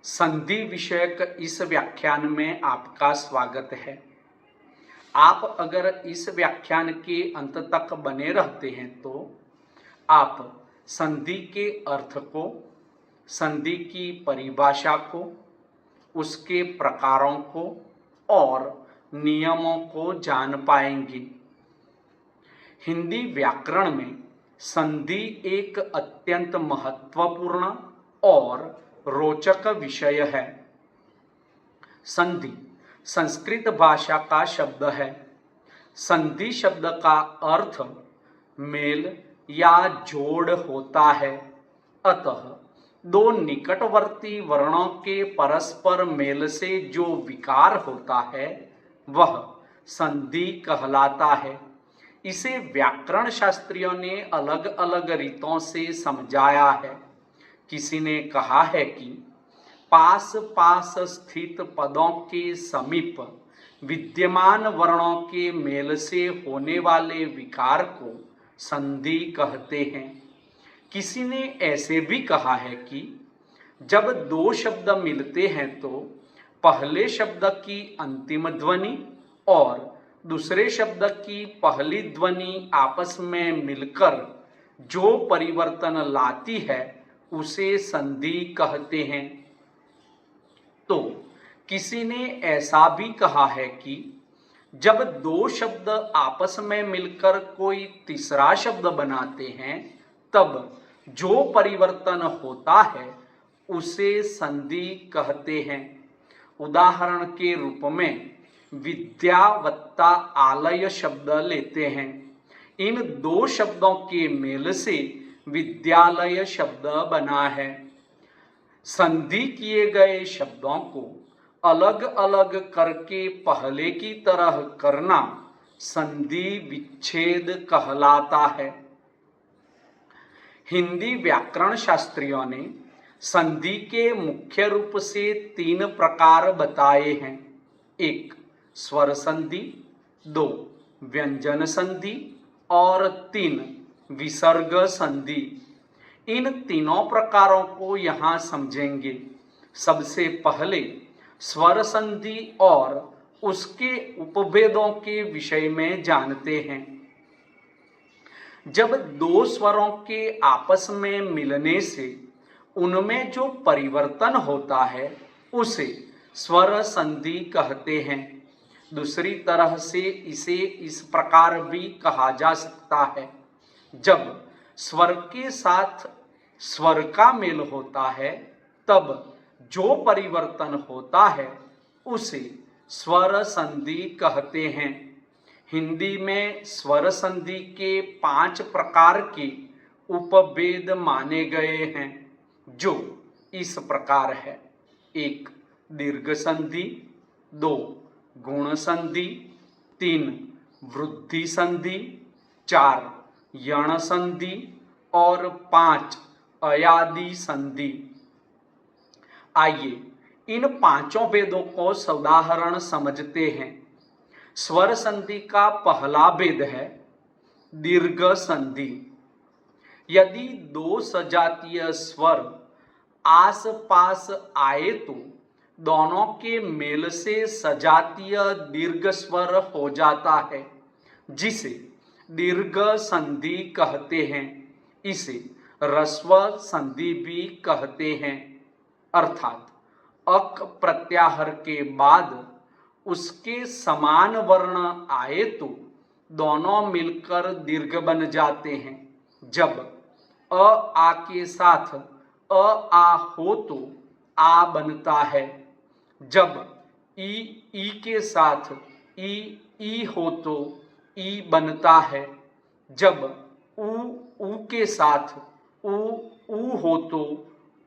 संधि विषयक इस व्याख्यान में आपका स्वागत है। आप अगर इस व्याख्यान के अंत तक बने रहते हैं तो आप संधि के अर्थ को, संधि की परिभाषा को, उसके प्रकारों को और नियमों को जान पाएंगे। हिंदी व्याकरण में संधि एक अत्यंत महत्वपूर्ण और रोचक विषय है। संधि संस्कृत भाषा का शब्द है। संधि शब्द का अर्थ मेल या जोड़ होता है। अतः दो निकटवर्ती वर्णों के परस्पर मेल से जो विकार होता है वह संधि कहलाता है। इसे व्याकरण शास्त्रियों ने अलग अलग रीतों से समझाया है। किसी ने कहा है कि पास पास स्थित पदों के समीप विद्यमान वर्णों के मेल से होने वाले विकार को संधि कहते हैं। किसी ने ऐसे भी कहा है कि जब दो शब्द मिलते हैं तो पहले शब्द की अंतिम ध्वनि और दूसरे शब्द की पहली ध्वनि आपस में मिलकर जो परिवर्तन लाती है उसे संधि कहते हैं। तो किसी ने ऐसा भी कहा है कि जब दो शब्द आपस में मिलकर कोई तीसरा शब्द बनाते हैं तब जो परिवर्तन होता है उसे संधि कहते हैं। उदाहरण के रूप में विद्यावत्ता आलय शब्द लेते हैं। इन दो शब्दों के मेल से विद्यालय शब्द बना है। संधि किए गए शब्दों को अलग अलग करके पहले की तरह करना संधि विच्छेद कहलाता है। हिंदी व्याकरण शास्त्रियों ने संधि के मुख्य रूप से तीन प्रकार बताए हैं। एक स्वर संधि, दो व्यंजन संधि और तीन विसर्ग संधि। इन तीनों प्रकारों को यहाँ समझेंगे। सबसे पहले स्वर संधि और उसके उपभेदों के विषय में जानते हैं। जब दो स्वरों के आपस में मिलने से उनमें जो परिवर्तन होता है उसे स्वर संधि कहते हैं। दूसरी तरह से इसे इस प्रकार भी कहा जा सकता है, जब स्वर के साथ स्वर का मेल होता है तब जो परिवर्तन होता है उसे स्वर संधि कहते हैं। हिंदी में स्वर संधि के 5 प्रकार के उपभेद माने गए हैं जो इस प्रकार है। 1 दीर्घ संधि, 2 गुण संधि, 3 वृद्धि संधि, 4 यण संधि और 5 अयादि संधि। आइए इन पांचों भेदों को सउदाहरण समझते हैं। स्वर संधि का पहला भेद है दीर्घ संधि। यदि दो सजातीय स्वर आस पास आए तो दोनों के मेल से सजातीय दीर्घ स्वर हो जाता है, जिसे दीर्घ संधि कहते हैं। इसे ह्रस्व संधि भी कहते हैं, अर्थात अक प्रत्याहार के बाद उसके समान वर्ण आए तो दोनों मिलकर दीर्घ बन जाते हैं। जब अ आ के साथ अ आ हो तो आ बनता है। जब ई के साथ ई हो तो ई बनता है। जब ऊ के साथ ऊ हो तो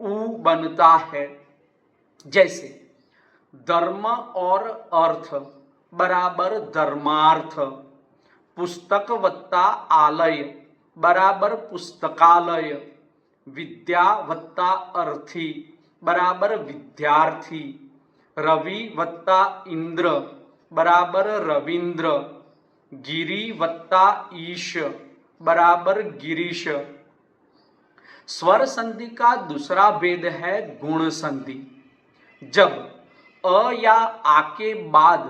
ऊ बनता है। जैसे धर्म और अर्थ बराबर धर्मार्थ, पुस्तक वत्ता आलय बराबर पुस्तकालय, विद्या वत्ता अर्थी बराबर विद्यार्थी, रवि वत्ता इंद्र बराबर रविंद्र, गिरी वत्ता ईश बराबर गिरीश। स्वर संधि का दूसरा भेद है गुण संधि। जब अ या आ के बाद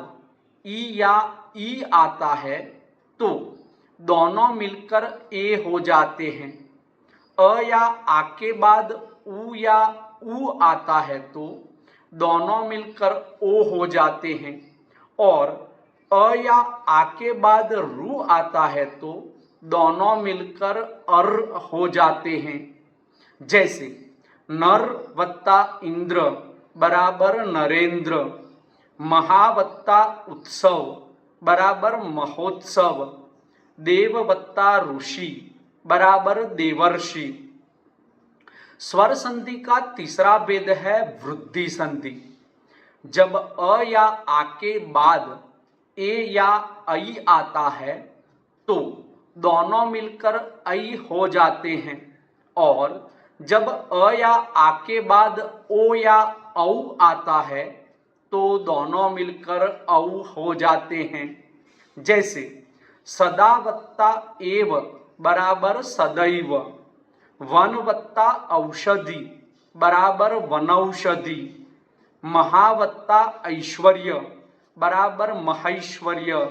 ई या ई आता है तो दोनों मिलकर ए हो जाते हैं। अ या आ के बाद उ या उ आता है तो दोनों मिलकर ओ हो जाते हैं। और अ या आ के बाद रू आता है तो दोनों मिलकर अर हो जाते हैं। जैसे नर वत्ता इंद्र बराबर नरेंद्र, महावत्ता उत्सव बराबर महोत्सव, देव वत्ता ऋषि बराबर देवर्षि। स्वर संधि का तीसरा भेद है वृद्धि संधि। जब अ या आ के बाद ए या ऐ आता है तो दोनों मिलकर ऐ हो जाते हैं। और जब अ या आ के बाद ओ या औ आता है तो दोनों मिलकर औ हो जाते हैं। जैसे सदा वत्ता एव बराबर सदैव, वन वत्ता औषधि बराबर वनौषधि, महावत्ता ऐश्वर्य बराबर महैश्वर्य।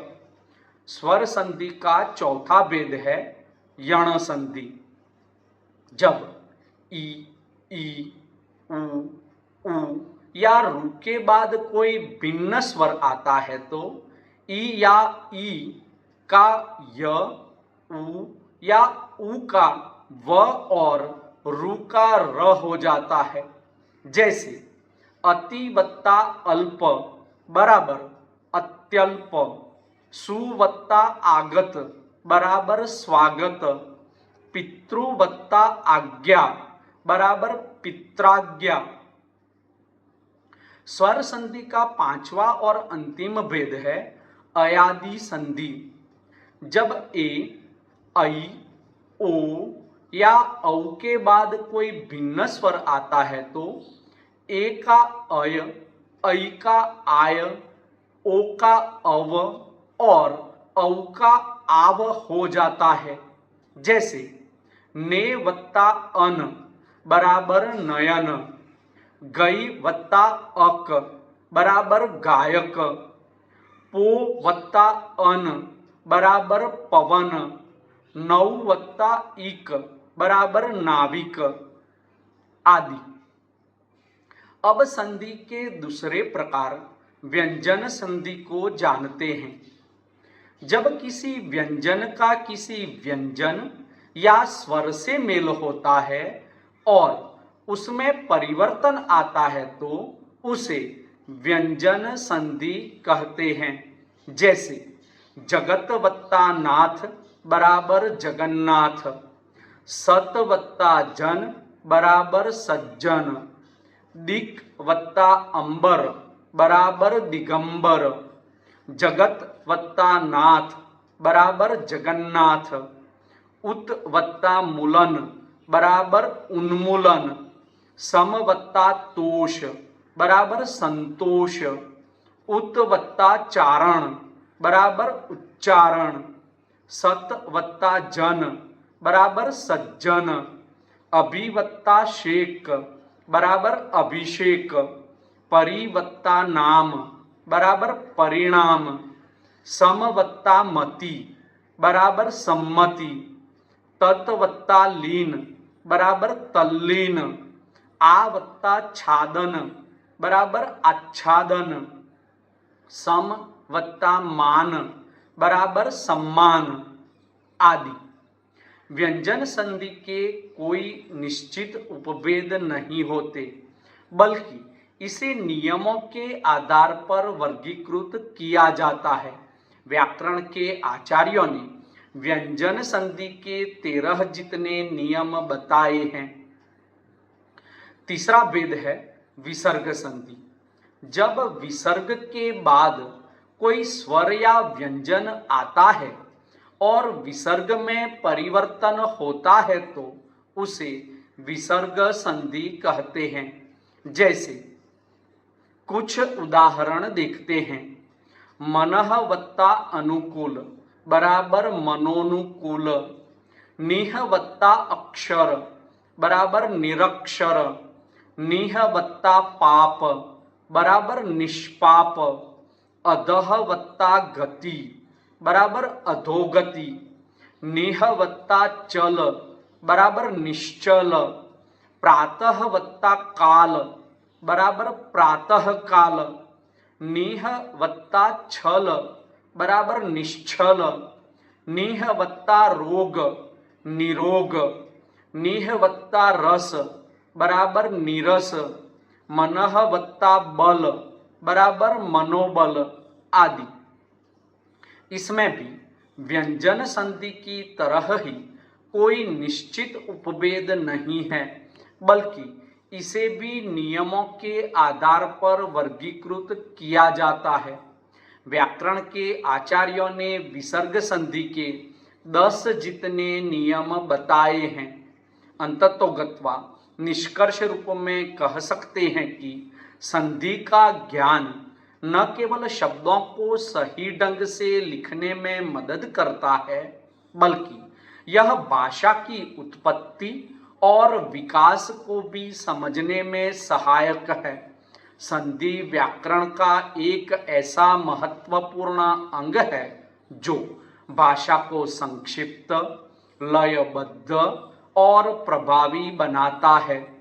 स्वर संधि का चौथा भेद है यण संधि। जब ई उ उ या रू के बाद कोई भिन्न स्वर आता है तो ई या ई का य, उ या उ का व और रू का र हो जाता है। जैसे अति वत्ता अल्प बराबर अत्यल्प, सुवत्ता आगत बराबर स्वागत, पितृ वत्ता आज्ञा बराबर पित्राज्ञा। स्वर संधि का पांचवा और अंतिम भेद है अयादि संधि। जब ए, ऐ, ओ या औ के बाद कोई भिन्न स्वर आता है तो ए का अय, ऐ का आय, ओ का अव और औ का आव हो जाता है। जैसे ने वत्ता अन बराबर नयन, गई वत्ता अक बराबर गायक, पो वत्ता अन बराबर पवन, नौ वत्ता इक बराबर नाविक आदि। अब संधि के दूसरे प्रकार व्यंजन संधि को जानते हैं। जब किसी व्यंजन का किसी व्यंजन या स्वर से मेल होता है और उसमें परिवर्तन आता है तो उसे व्यंजन संधि कहते हैं। जैसे जगत वत्ता नाथ बराबर जगन्नाथ, सत वत्ता जन बराबर सज्जन, दिक वत्ता अंबर बराबर दिगंबर, जगत वत्ता नाथ बराबर जगन्नाथ, उत वत्ता मूलन बराबर उन्मूलन, सम वत्ता तोष बराबर संतोष, उत वत्ता चारण बराबर उच्चारण, सत वत्ता जन बराबर सज्जन, अभिवत्ता शेक बराबर अभिषेक, परिवत्ता नाम बराबर परिणाम, समवत्ता मति बराबर सम्मति, तत्वत्ता लीन बराबर तल्लीन, आवत्ता छादन बराबर आच्छादन, सम वत्ता मान बराबर सम्मान आदि। व्यंजन संधि के कोई निश्चित उपभेद नहीं होते, बल्कि इसे नियमों के आधार पर वर्गीकृत किया जाता है। व्याकरण के आचार्यों ने व्यंजन संधि के 13 जितने नियम बताए हैं। तीसरा भेद है विसर्ग संधि। जब विसर्ग के बाद कोई स्वर या व्यंजन आता है और विसर्ग में परिवर्तन होता है तो उसे विसर्ग संधि कहते हैं। जैसे कुछ उदाहरण देखते हैं। मनः वत्ता अनुकूल बराबर मनोनुकूल, निह वत्ता अक्षर बराबर निरक्षर, निह वत्ता पाप बराबर निष्पाप, अधः वत्ता गति बराबर अधोगति, नेह वत्ता चल बराबर निश्चल, प्रातः वत्ता काल बराबर प्रातः काल, नेह वत्ता छल बराबर निश्चल, नेह वत्ता रोग निरोग, नेह वत्ता रस बराबर नीरस, मनः वत्ता बल बराबर मनोबल आदि। इसमें भी व्यंजन संधि की तरह ही कोई निश्चित उपभेद नहीं है, बल्कि इसे भी नियमों के आधार पर वर्गीकृत किया जाता है। व्याकरण के आचार्यों ने विसर्ग संधि के 10 जितने नियम बताए हैं। अंततोगत्वा निष्कर्ष रूप में कह सकते हैं कि संधि का ज्ञान न केवल शब्दों को सही ढंग से लिखने में मदद करता है, बल्कि यह भाषा की उत्पत्ति और विकास को भी समझने में सहायक है। संधि व्याकरण का एक ऐसा महत्वपूर्ण अंग है जो भाषा को संक्षिप्त, लयबद्ध और प्रभावी बनाता है।